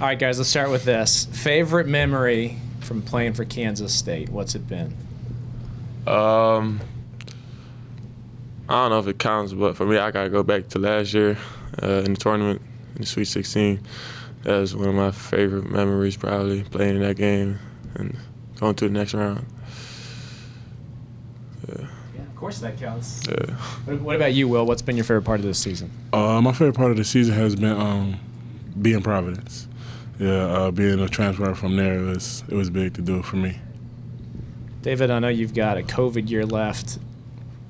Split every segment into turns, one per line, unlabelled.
All right, guys, let's start with this. Favorite memory from playing for Kansas State? What's it been?
I don't know if it counts, but for me, I got to go back to last year in the tournament, in the Sweet 16. That was one of my favorite memories, probably, playing in that game and going to the next round.
Yeah, of course that counts.
Yeah.
What about you, Will? What's been your favorite part of this season?
My favorite part of the season has been being Providence. Yeah, being a transfer from there, it was big to do for me.
David, I know you've got a COVID year left.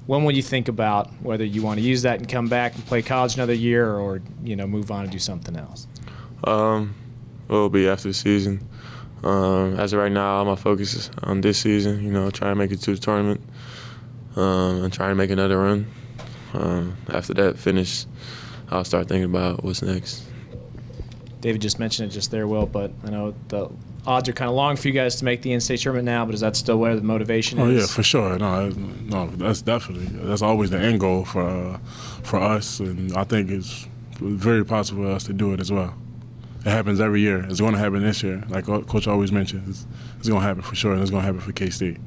When will you think about whether you want to use that and come back and play college another year, or move on and do something else?
It'll be after the season. As of right now, all my focus is on this season. Trying to make it to the tournament and trying to make another run. After that finish, I'll start thinking about what's next.
David just mentioned it just there, Will, but I know the odds are kind of long for you guys to make the in-state tournament now, but is that still where the motivation is?
Oh, yeah, for sure. No, that's always the end goal for us, and I think it's very possible for us to do it as well. It happens every year. It's going to happen this year. Like Coach always mentions, it's going to happen for sure, and it's going to happen for K-State.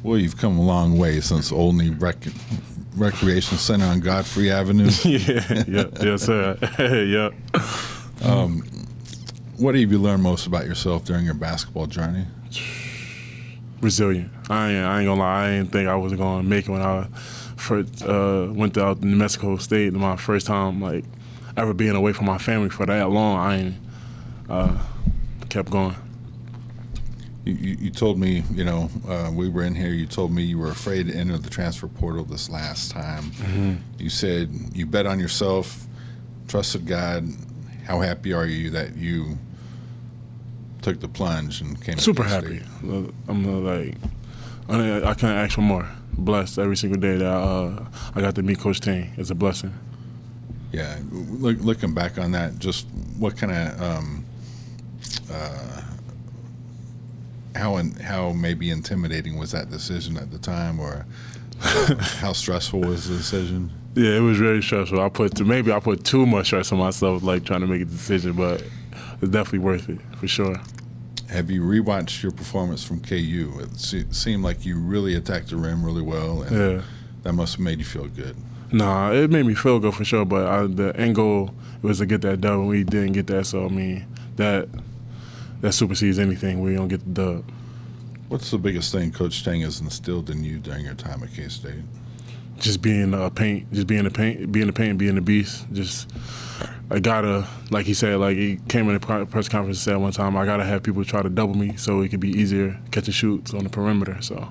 Well, you've come a long way since Olney Recreation Center on Godfrey Avenue.
Yes, sir. Yeah.
What have you learned most about yourself during your basketball journey?
Resilient. I ain't gonna lie. I didn't think I was gonna make it when I first went out to New Mexico State. My first time ever being away from my family for that long. I kept going.
You told me, we were in here, you told me you were afraid to enter the transfer portal this last time.
Mm-hmm.
You said you bet on yourself, trusted God. How happy are you that you took the plunge and came
Super
to
happy.
K-State?
I can't ask for more. Blessed every single day that I got to meet Coach Ting. It's a blessing.
Yeah, looking back on that, just what kind of how maybe intimidating was that decision at the time, or how stressful was the decision?
Yeah, it was very stressful. I put too much stress on myself, trying to make a decision, but it's definitely worth it for sure.
Have you rewatched your performance from KU? It seemed like you really attacked the rim really well, and that must have made you feel good.
Nah, it made me feel good for sure, but the end goal was to get that dub, and we didn't get that. So that supersedes anything. We don't get the dub. What's
the biggest thing Coach Ting has instilled in you during your time at K-State?
Just being the paint, being the beast. Just I gotta, like he said, he came in a press conference and said one time, I gotta have people try to double me so it could be easier catching shoots on the perimeter. So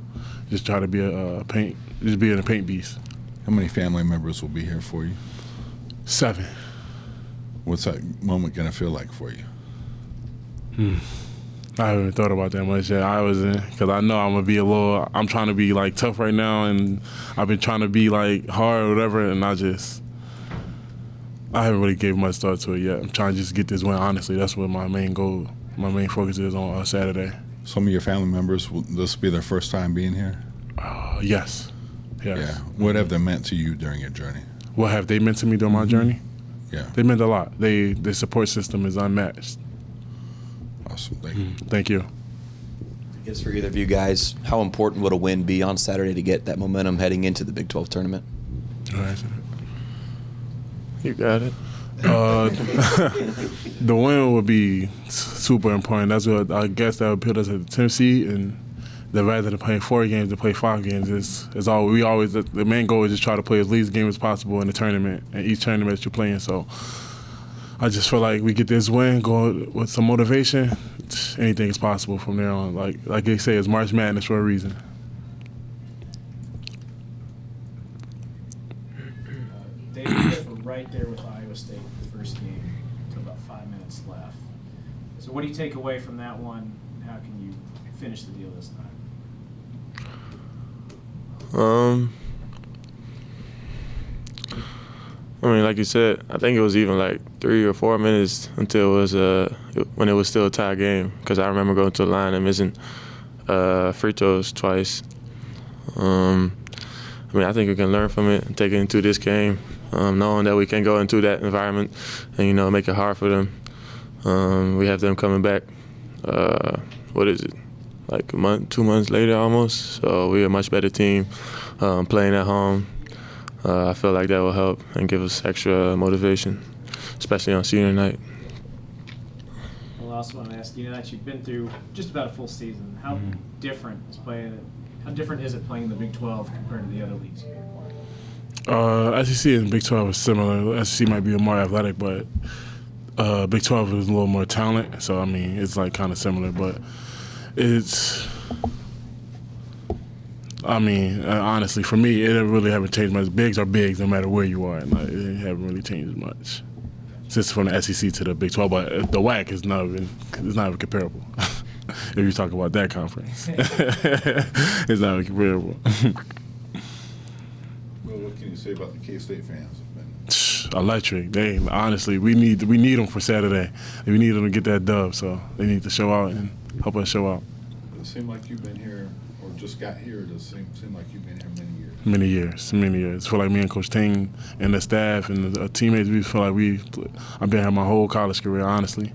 just try to be being a paint beast.
How many family members will be here for you?
7.
What's that moment gonna feel like for you?
I haven't thought about that much yet. Because I know I'm trying to be tough right now, and I've been trying to be hard or whatever, and I haven't really gave much thought to it yet. I'm trying to just get this win, honestly. That's what my main goal, my main focus is on Saturday.
Some of your family members, will this be their first time being here?
Yes.
Yeah. What have they meant to you during your journey?
What have they meant to me during my journey?
Yeah.
They meant a lot. The support system is unmatched.
Awesome. Thank you.
Thank you.
I guess for either of you guys, how important would a win be on Saturday to get that momentum heading into the Big 12 tournament?
All right.
You got it.
The win would be super important. That's what I guess that would put us at the 10th seed, and rather than playing 4 games to play 5 games is all. The main goal is just try to play as least game as possible in the tournament, and each tournament that you're playing. So I just feel like we get this win, go with some motivation. Anything is possible from there on. Like they say, it's March Madness for a reason.
David, you guys were right there with Iowa State in the first game until about 5 minutes left. So what do you take away from that one, and how can you finish the deal this time?
Like you said, I think it was even 3 or 4 minutes until it was when it was still a tie game. Because I remember going to the line and missing free throws twice. I think we can learn from it and take it into this game, knowing that we can go into that environment and make it hard for them. We have them coming back. What is it? Like a month, 2 months later almost. So we're a much better team playing at home. I feel like that will help and give us extra motivation, especially on senior night.
Well, I also want to ask you, that you've been through just about a full season. How different is playing? How different is it playing in the Big 12 compared to the other leagues?
SEC and Big 12 is similar. SEC might be more athletic, but Big 12 is a little more talent. So, I mean, it's like kind of similar, but it's, I mean, honestly, for me, it really haven't changed much. Bigs are bigs no matter where you are. And it haven't really changed much since from the SEC to the Big 12. But the WAC is not even comparable. If you talk about that conference, it's not even comparable.
Well, what can you say about the K-State fans?
Electric. They honestly, we need them for Saturday. We need them to get that dub. So they need to show out and help us show out.
Does it seem like you've been here or just got here? Does it seem like you've been here
Many years. I feel like me and Coach Ting and the staff and the teammates, we feel like I've been here my whole college career, honestly.